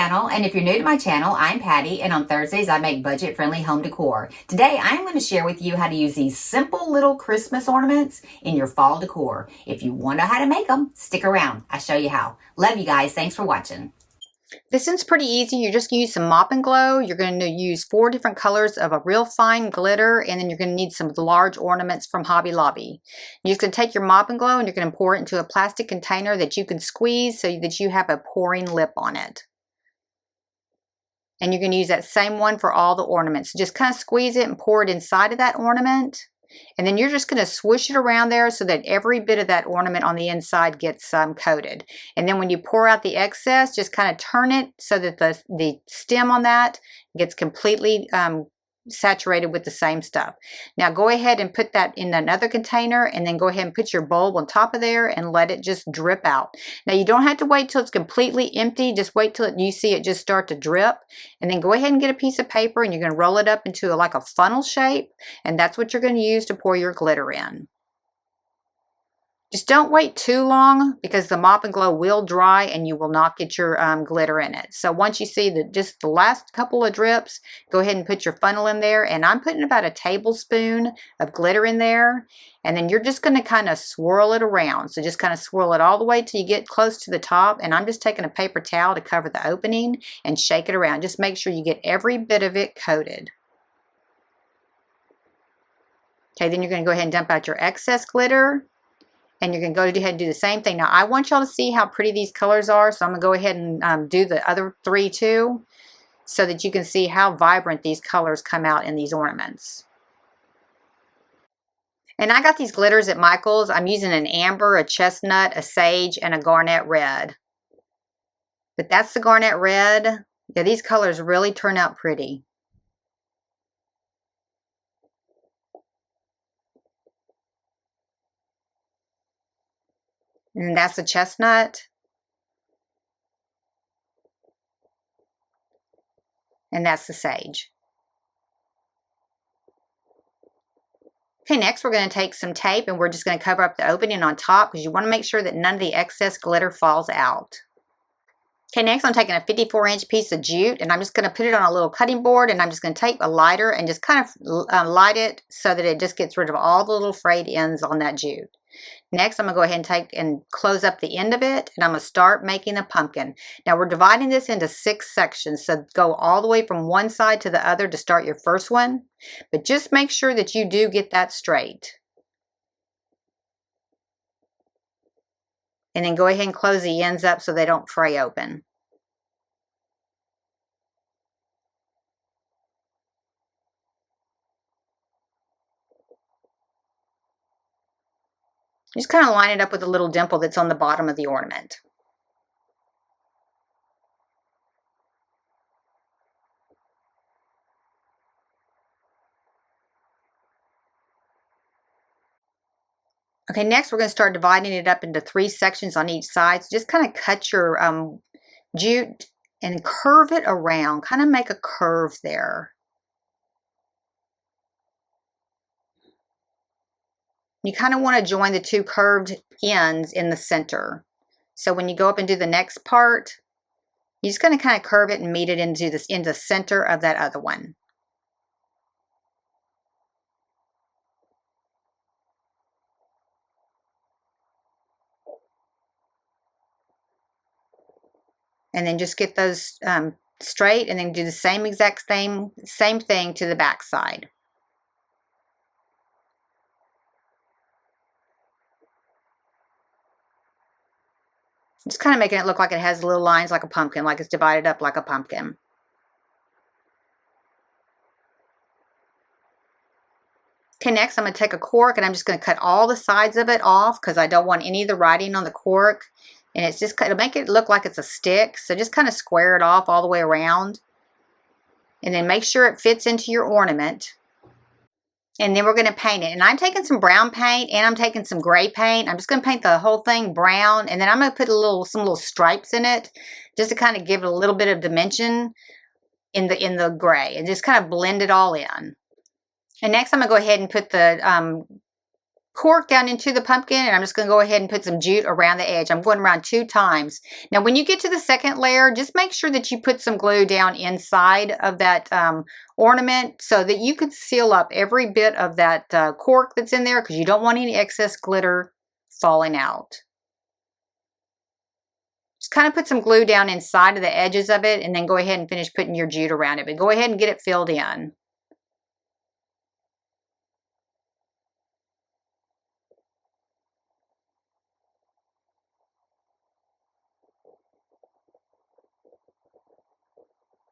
channel, and if you're new to my channel, I'm Patty, and on Thursdays I make budget-friendly home decor. Today I'm going to share with you how to use these simple little Christmas ornaments in your fall decor. If you want to know how to make them, stick around. I'll show you how. Love you guys. Thanks for watching. This one's pretty easy. You're just going to use some Mop and Glow. You're going to use 4 different colors of a real fine glitter, and then you're going to need some large ornaments from Hobby Lobby. You're just going to take your Mop and Glow and you're going to pour it into a plastic container that you can squeeze so that you have a pouring lip on it. And you're going to use that same one for all the ornaments. Just kind of squeeze it and pour it inside of that ornament. And then you're just going to swoosh it around there so that every bit of that ornament on the inside gets coated. And then when you pour out the excess, just kind of turn it so that the stem on that gets completely saturated with the same stuff. Now go ahead and put that in another container, and then go ahead and put your bulb on top of there and let it just drip out. Now you don't have to wait till it's completely empty. Just wait till you see it just start to drip, and then go ahead and get a piece of paper and you're going to roll it up into like a funnel shape, and that's what you're going to use to pour your glitter in. Just don't wait too long because the Mop and Glow will dry and you will not get your glitter in it. So once you see just the last couple of drips, go ahead and put your funnel in there. And I'm putting about a tablespoon of glitter in there. And then you're just going to kind of swirl it around. So just kind of swirl it all the way till you get close to the top. And I'm just taking a paper towel to cover the opening and shake it around. Just make sure you get every bit of it coated. Okay, then you're going to go ahead and dump out your excess glitter. And you're going to go ahead and do the same thing. Now, I want y'all to see how pretty these colors are. So I'm going to go ahead and do the other 3 too, so that you can see how vibrant these colors come out in these ornaments. And I got these glitters at Michael's. I'm using an amber, a chestnut, a sage, and a garnet red. But that's the garnet red. Yeah, these colors really turn out pretty. And that's the chestnut. And that's the sage. Okay, next we're going to take some tape and we're just going to cover up the opening on top because you want to make sure that none of the excess glitter falls out. Okay, next I'm taking a 54-inch piece of jute and I'm just going to put it on a little cutting board, and I'm just going to take a lighter and just kind of light it so that it just gets rid of all the little frayed ends on that jute. Next, I'm going to go ahead and take and close up the end of it, and I'm going to start making a pumpkin. Now, we're dividing this into 6 sections, so go all the way from one side to the other to start your first one. But just make sure that you do get that straight. And then go ahead and close the ends up so they don't fray open. Just kind of line it up with a little dimple that's on the bottom of the ornament. Okay, next we're going to start dividing it up into 3 sections on each side. So just kind of cut your jute and curve it around. Kind of make a curve there. You kind of want to join the 2 curved ends in the center. So when you go up and do the next part, you're just going to kind of curve it and meet it into the center of that other one. And then just get those straight, and then do the same exact same thing to the back side. Just kind of making it look like it has little lines like a pumpkin, like it's divided up like a pumpkin. Okay, next I'm going to take a cork and I'm just going to cut all the sides of it off because I don't want any of the writing on the cork. And it's just to make it look like it's a stick. So just kind of square it off all the way around. And then make sure it fits into your ornament. And then we're going to paint it. And I'm taking some brown paint and I'm taking some gray paint. I'm just going to paint the whole thing brown. And then I'm going to put some little stripes in it just to kind of give it a little bit of dimension in the gray. And just kind of blend it all in. And next I'm going to go ahead and put the cork down into the pumpkin, and I'm just going to go ahead and put some jute around the edge. I'm going around 2 times. Now when you get to the second layer, just make sure that you put some glue down inside of that ornament so that you can seal up every bit of that cork that's in there, because you don't want any excess glitter falling out. Just kind of put some glue down inside of the edges of it, and then go ahead and finish putting your jute around it. But go ahead and get it filled in.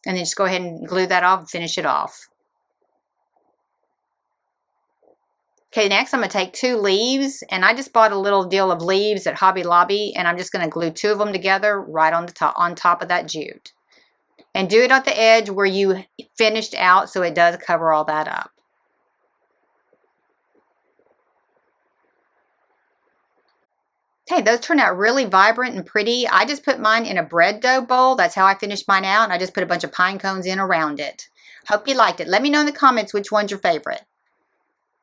And then just go ahead and glue that off and finish it off. Okay, next I'm going to take 2 leaves, and I just bought a little deal of leaves at Hobby Lobby, and I'm just going to glue 2 of them together right on top of that jute. And do it at the edge where you finished out, so it does cover all that up. Okay, those turned out really vibrant and pretty. I just put mine in a bread dough bowl. That's how I finished mine out, and I just put a bunch of pine cones in around it. Hope you liked it. Let me know in the comments which one's your favorite.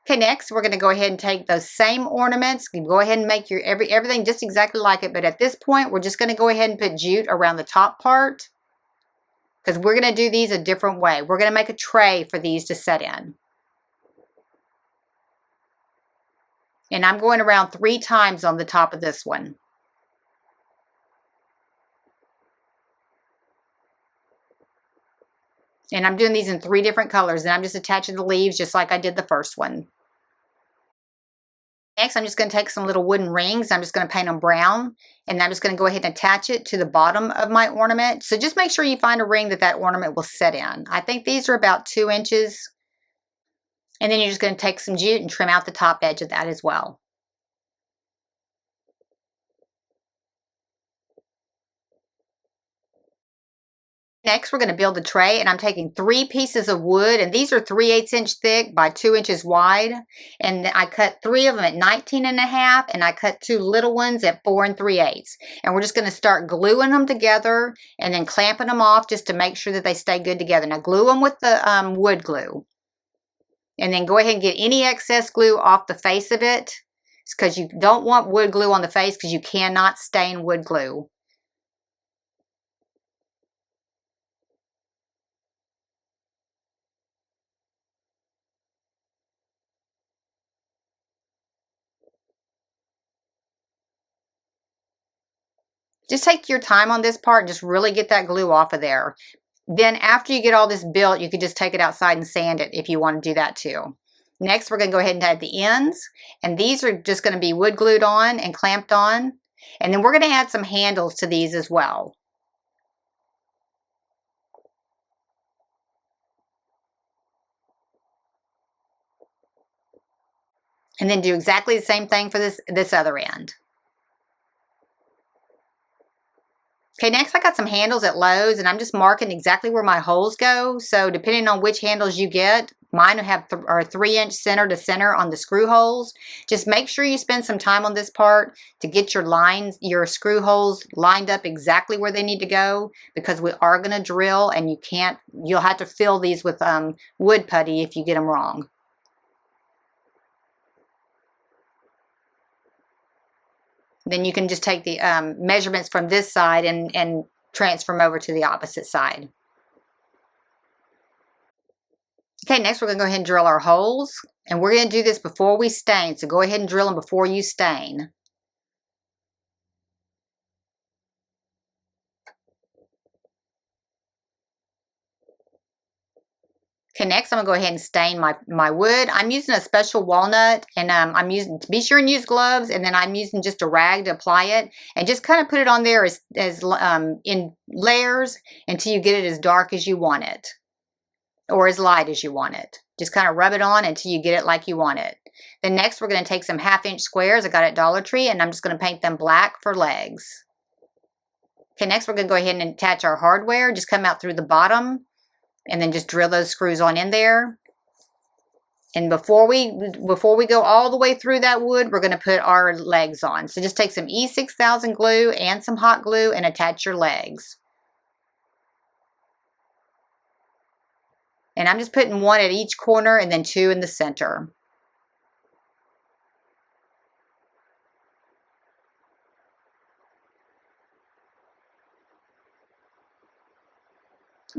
Okay, next we're going to go ahead and take those same ornaments. You go ahead and make your everything just exactly like it, but at this point we're just going to go ahead and put jute around the top part, because we're going to do these a different way. We're going to make a tray for these to set in. And I'm going around 3 times on the top of this one. And I'm doing these in 3 different colors, and I'm just attaching the leaves just like I did the first one. Next, I'm just going to take some little wooden rings. I'm just going to paint them brown, and I'm just going to go ahead and attach it to the bottom of my ornament. So just make sure you find a ring that ornament will set in. I think these are about 2 inches. And then you're just going to take some jute and trim out the top edge of that as well. Next, we're going to build the tray, and I'm taking 3 pieces of wood, and these are 3/8 inch thick by 2 inches wide, and I cut 3 of them at 19.5, and I cut 2 little ones at 4 3/8. And we're just going to start gluing them together and then clamping them off just to make sure that they stay good together. Now glue them with the wood glue, and then go ahead and get any excess glue off the face of it, because you don't want wood glue on the face, because you cannot stain wood glue. Just take your time on this part and just really get that glue off of there. Then after you get all this built, you can just take it outside and sand it if you want to do that too. Next, we're going to go ahead and add the ends. And these are just going to be wood glued on and clamped on. And then we're going to add some handles to these as well. And then do exactly the same thing for this other end. Okay, next I got some handles at Lowe's, and I'm just marking exactly where my holes go. So depending on which handles you get, mine are 3-inch center to center on the screw holes. Just make sure you spend some time on this part to get your screw holes lined up exactly where they need to go, because we are going to drill, and you'll have to fill these with wood putty if you get them wrong. Then you can just take the measurements from this side and transfer them over to the opposite side. Okay, next we're going to go ahead and drill our holes. And we're going to do this before we stain. So go ahead and drill them before you stain. Okay, next I'm going to go ahead and stain my wood. I'm using a special walnut, and be sure and use gloves, and then I'm using just a rag to apply it, and just kind of put it on there as in layers until you get it as dark as you want it, or as light as you want it. Just kind of rub it on until you get it like you want it. Then next we're going to take some 1/2-inch squares I got at Dollar Tree, and I'm just going to paint them black for legs. Okay, next we're going to go ahead and attach our hardware. Just come out through the bottom, and then just drill those screws on in there. And before we go all the way through that wood, we're going to put our legs on. So just take some E6000 glue and some hot glue and attach your legs. And I'm just putting 1 at each corner and then 2 in the center.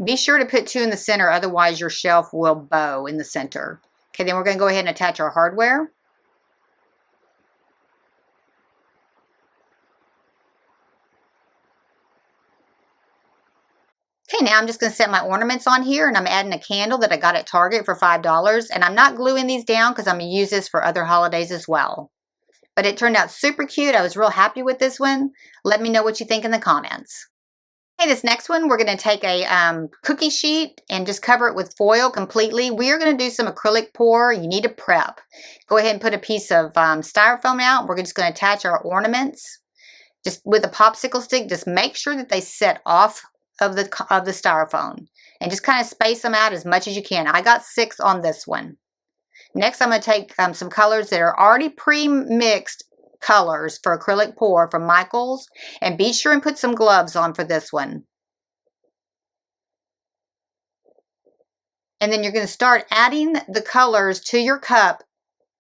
Be sure to put 2 in the center, otherwise your shelf will bow in the center. Okay, then we're going to go ahead and attach our hardware. Okay, now I'm just going to set my ornaments on here, and I'm adding a candle that I got at Target for $5. And I'm not gluing these down because I'm going to use this for other holidays as well. But it turned out super cute. I was real happy with this one. Let me know what you think in the comments. Okay, this next one, we're going to take a cookie sheet and just cover it with foil completely. We are going to do some acrylic pour. You need to prep. Go ahead and put a piece of styrofoam out. We're just going to attach our ornaments. Just with a popsicle stick, just make sure that they set off of the styrofoam. And just kind of space them out as much as you can. I got 6 on this one. Next, I'm going to take some colors that are already pre-mixed colors for acrylic pour from Michaels, and be sure and put some gloves on for this one. And then you're going to start adding the colors to your cup,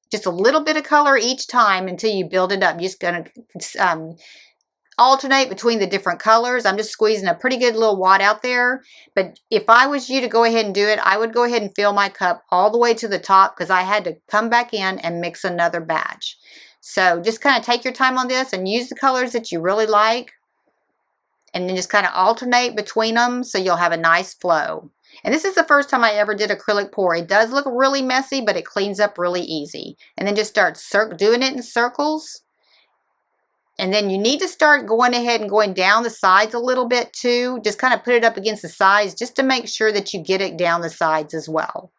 just a little bit of color each time until you build it up. You're just going to alternate between the different colors. I'm just squeezing a pretty good little wad out there, but if I was you to go ahead and do it, I would go ahead and fill my cup all the way to the top because I had to come back in and mix another batch. So just kind of take your time on this and use the colors that you really like, and then just kind of alternate between them so you'll have a nice flow. And this is the first time I ever did acrylic pour. It does look really messy, but it cleans up really easy. And then just start doing it in circles. And then you need to start going ahead and going down the sides a little bit too. Just kind of put it up against the sides just to make sure that you get it down the sides as well.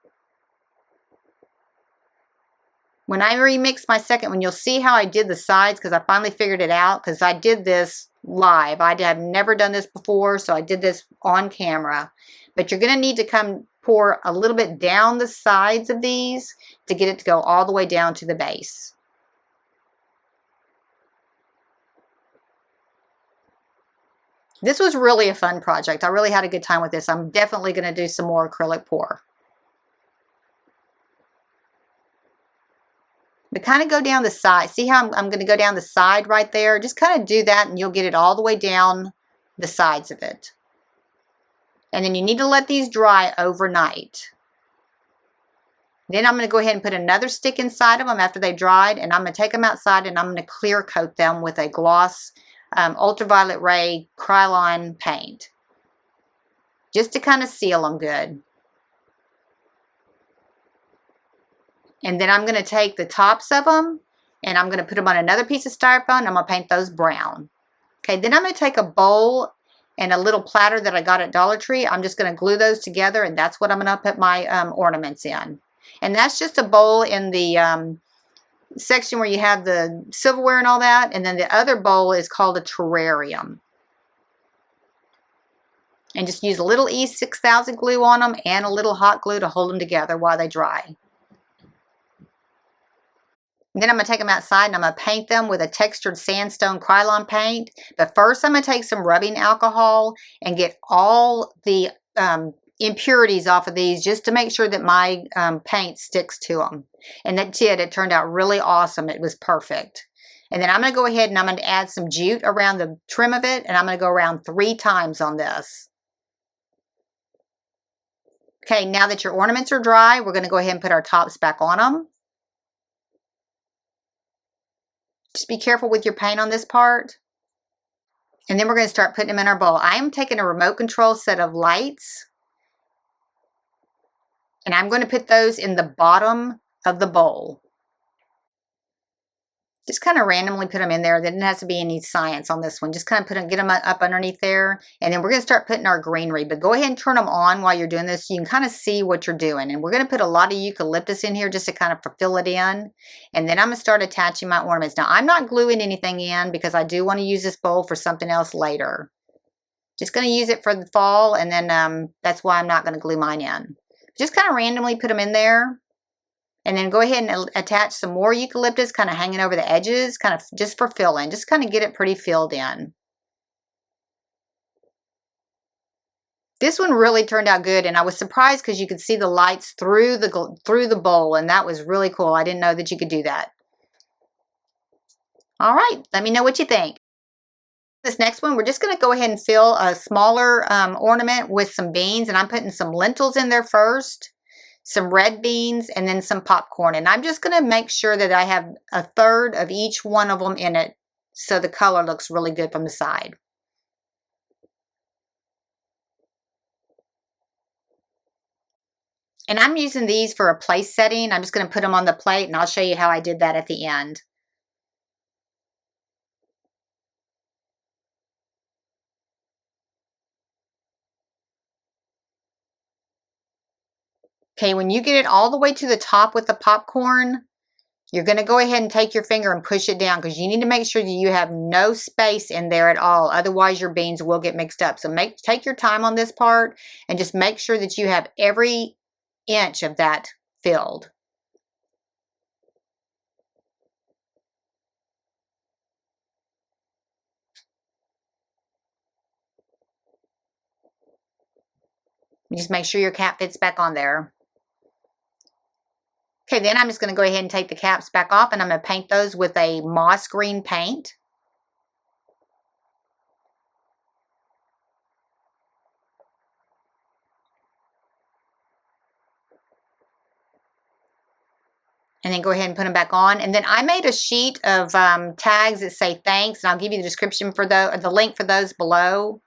When I remix my second one, you'll see how I did the sides because I finally figured it out because I did this live. I have never done this before, so I did this on camera. But you're going to need to come pour a little bit down the sides of these to get it to go all the way down to the base. This was really a fun project. I really had a good time with this. I'm definitely going to do some more acrylic pour. But kind of go down the side. See how I'm going to go down the side right there? Just kind of do that and you'll get it all the way down the sides of it. And then you need to let these dry overnight. Then I'm going to go ahead and put another stick inside of them after they dried, and I'm going to take them outside and I'm going to clear coat them with a gloss ultraviolet ray Krylon paint, just to kind of seal them good. And then I'm going to take the tops of them and I'm going to put them on another piece of styrofoam. I'm going to paint those brown. Okay, then I'm going to take a bowl and a little platter that I got at Dollar Tree. I'm just going to glue those together, and that's what I'm going to put my ornaments in. And that's just a bowl in the section where you have the silverware and all that, and then the other bowl is called a terrarium. And just use a little E6000 glue on them and a little hot glue to hold them together while they dry. And then I'm going to take them outside and I'm going to paint them with a textured sandstone Krylon paint. But first I'm going to take some rubbing alcohol and get all the impurities off of these just to make sure that my paint sticks to them. And that did. It turned out really awesome. It was perfect. And then I'm going to go ahead and I'm going to add some jute around the trim of it, and I'm going to go around 3 times on this. Okay, now that your ornaments are dry, we're going to go ahead and put our tops back on them. Just be careful with your paint on this part. And then we're going to start putting them in our bowl. I am taking a remote control set of lights, and I'm going to put those in the bottom of the bowl. Just kind of randomly put them in there. There doesn't have to be any science on this one. Just kind of get them up underneath there. And then we're going to start putting our greenery. But go ahead and turn them on while you're doing this so you can kind of see what you're doing. And we're going to put a lot of eucalyptus in here just to kind of fill it in. And then I'm going to start attaching my ornaments. Now, I'm not gluing anything in because I do want to use this bowl for something else later. Just going to use it for the fall. And then that's why I'm not going to glue mine in. Just kind of randomly put them in there. And then go ahead and attach some more eucalyptus kind of hanging over the edges, kind of just for filling. Just kind of get it pretty filled in. This one really turned out good, and I was surprised because you could see the lights through the bowl, and that was really cool. I didn't know that you could do that. All right, let me know what you think. This next one, we're just going to go ahead and fill a smaller ornament with some beans, and I'm putting some lentils in there first, some red beans, and then some popcorn. And I'm just going to make sure that I have a third of each one of them in it so the color looks really good from the side. And I'm using these for a place setting. I'm just going to put them on the plate, and I'll show you how I did that at the end. Okay, when you get it all the way to the top with the popcorn, you're going to go ahead and take your finger and push it down because you need to make sure that you have no space in there at all. Otherwise, your beans will get mixed up. So take your time on this part and just make sure that you have every inch of that filled. Just make sure your cap fits back on there. Okay, then I'm just going to go ahead and take the caps back off, and I'm going to paint those with a moss green paint. And then go ahead and put them back on. And then I made a sheet of tags that say thanks, and I'll give you the description for the link for those below.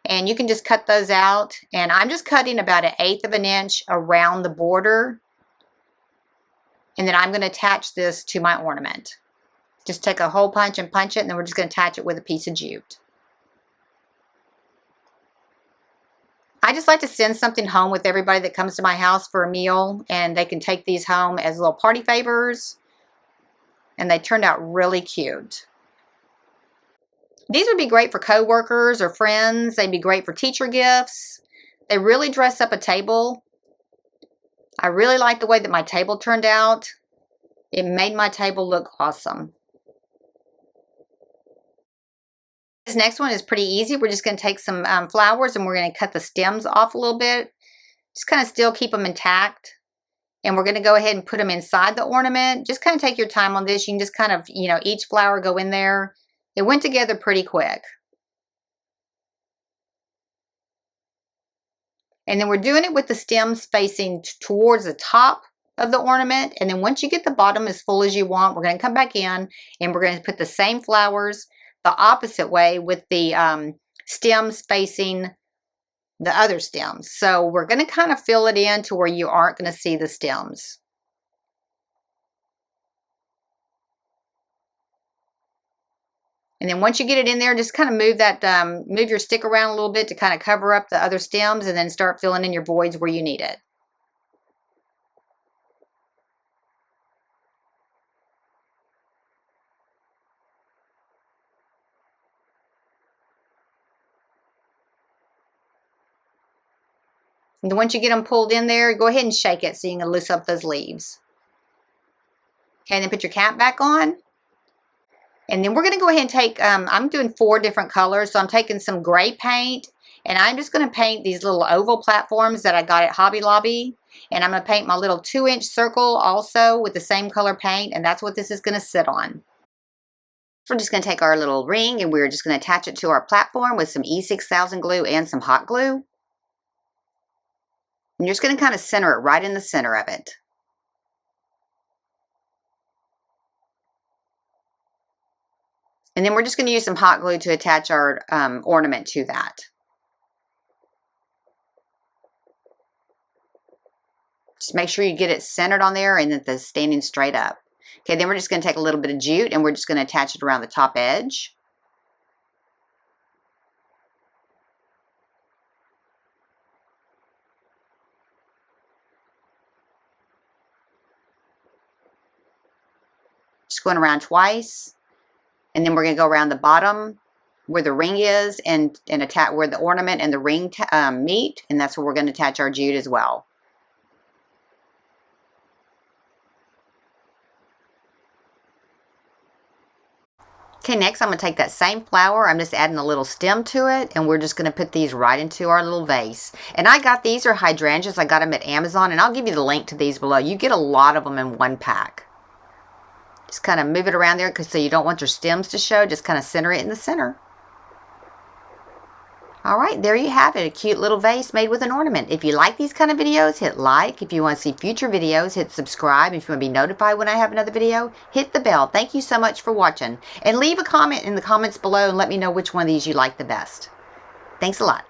And you can just cut those out. And I'm just cutting about 1/8 of an inch around the border. And then I'm going to attach this to my ornament. Just take a hole punch and punch it, and then we're just going to attach it with a piece of jute. I just like to send something home with everybody that comes to my house for a meal, and they can take these home as little party favors. And they turned out really cute. These would be great for coworkers or friends. They'd be great for teacher gifts. They really dress up a table. I really like the way that my table turned out. It made my table look awesome. This next one is pretty easy. We're just going to take some flowers, and we're going to cut the stems off a little bit. Just kind of still keep them intact. And we're going to go ahead and put them inside the ornament. Just kind of take your time on this. You can just kind of, each flower go in there. It went together pretty quick. And then we're doing it with the stems facing towards the top of the ornament. And then once you get the bottom as full as you want, we're going to come back in and we're going to put the same flowers the opposite way with the stems facing the other stems. So we're going to kind of fill it in to where you aren't going to see the stems. And then once you get it in there, just kind of move your stick around a little bit to kind of cover up the other stems, and then start filling in your voids where you need it. And once you get them pulled in there, go ahead and shake it so you can loosen up those leaves. Okay, and then put your cap back on. And then we're going to go ahead and take, I'm doing 4 different colors. So I'm taking some gray paint, and I'm just going to paint these little oval platforms that I got at Hobby Lobby. And I'm going to paint my little 2-inch circle also with the same color paint, and that's what this is going to sit on. So we're just going to take our little ring, and we're just going to attach it to our platform with some E6000 glue and some hot glue. And you're just going to kind of center it right in the center of it. And then we're just going to use some hot glue to attach our ornament to that. Just make sure you get it centered on there and that it's standing straight up. Okay, then we're just going to take a little bit of jute, and we're just going to attach it around the top edge. Just going around twice. And then we're going to go around the bottom where the ring is and attach where the ornament and the ring meet. And that's where we're going to attach our jute as well. Okay, next I'm going to take that same flower. I'm just adding a little stem to it, and we're just going to put these right into our little vase. And I got these are hydrangeas. I got them at Amazon, and I'll give you the link to these below. You get a lot of them in one pack. Just kind of move it around there so you don't want your stems to show. Just kind of center it in the center. All right, there you have it, a cute little vase made with an ornament. If you like these kind of videos, hit like. If you want to see future videos, hit subscribe. If you want to be notified when I have another video, hit the bell. Thank you so much for watching. And leave a comment in the comments below and let me know which one of these you like the best. Thanks a lot.